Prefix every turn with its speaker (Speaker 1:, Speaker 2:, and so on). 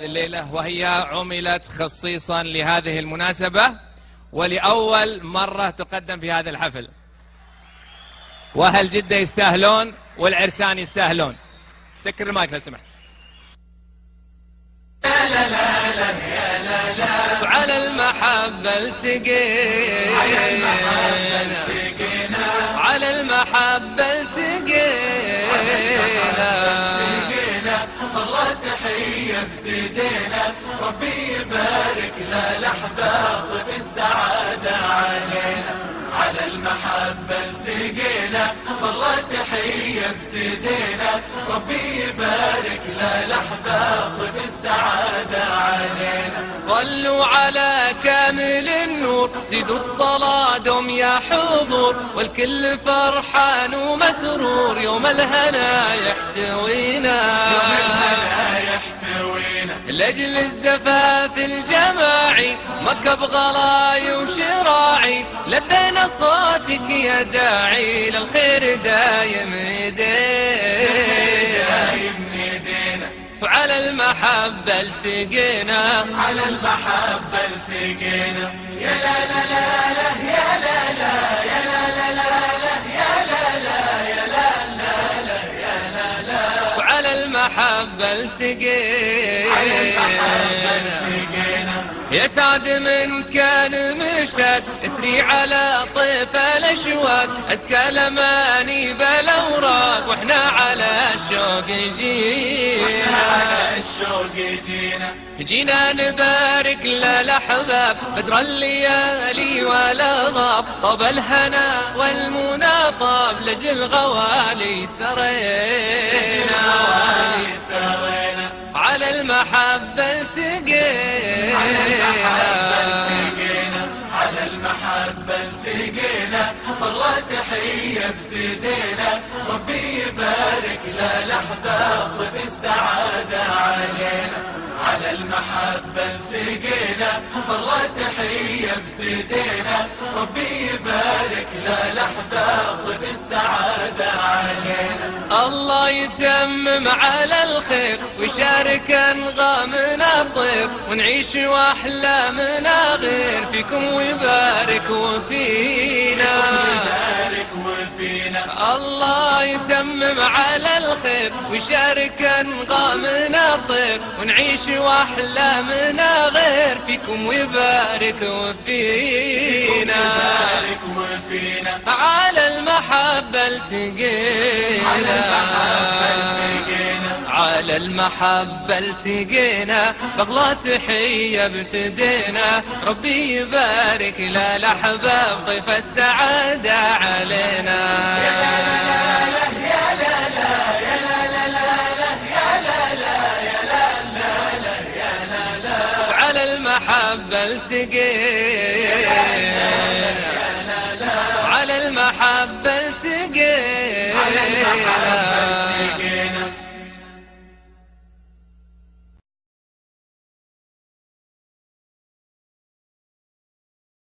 Speaker 1: الليلة، وهي عملت خصيصا لهذه المناسبة ولأول مرة تقدم في هذا الحفل. وأهل جدة يستاهلون والعرسان يستاهلون. سكر المايك لو سمحت. على المحبة التقينا، على المحبة التقينا،
Speaker 2: والله تحية ابتدينا، ربي يبارك للأحباب في السعادة علينا. على المحبة التقينا، والله تحية ابتدينا، ربي يبارك للأحباب في السعادة علينا.
Speaker 1: صلوا على كامل النور، زيدوا الصلاة دوم يا حضور، والكل فرحان ومسرور، يوم الهنا يحتوينا،
Speaker 2: يوم الهنا يحتوينا.
Speaker 1: لأجل الزفاف الجماعي مكة بغلاي وشراعي، لبينا صوتك يا داعي، للخير دايم يدينا. وعلى المحبة التقينا،
Speaker 2: على المحبة التقينا، يا لا لا لا لا يا لا لا يا لا لا لا يا لا لا يا لا لا يا لا لا.
Speaker 1: وعلى المحبة التقينا،
Speaker 2: على المحبة التقينا،
Speaker 1: يا سعد من كان مشتاق، اسري على طيف الاشواق، ازكى الاماني بالاوراق، واحنا على الشوق جينا،
Speaker 2: على الشوق جينا،
Speaker 1: جينا نبارك للأحباب بدر الليالي ولا غاب، طاب الهنا والمنى طاب، لجل غوالي سرينا، على المحبة التقينا،
Speaker 2: على المحبة التقينا، على المحبة التقينا، والله تحية ابتدينا، ربي يبارك للأحباب في السعادة علينا. على المحبة التقينا، والله تحية ابتدينا، ربي يبارك للأحباب في السعادة علينا.
Speaker 1: الله يتمم على الخير ويشارك انغامنا الطير، ونعيش واحلامنا غير فيكم ويبارك وفينا، الله يتمم على الخير ويشارك انغامنا الطير، ونعيش واحلامنا غير فيكم ويبارك وفينا، على المحبة التقينا، على المحبة التقينا، بغلا تحية ابتدينا، ربي يبارك للأحباب ضيف السعادة علينا.
Speaker 2: يا لا لا لا يا لا لا يا لا لا لا يا لا لا يا لا لا يا لا لا.
Speaker 1: على المحبة التقينا، على المحبة التقينا،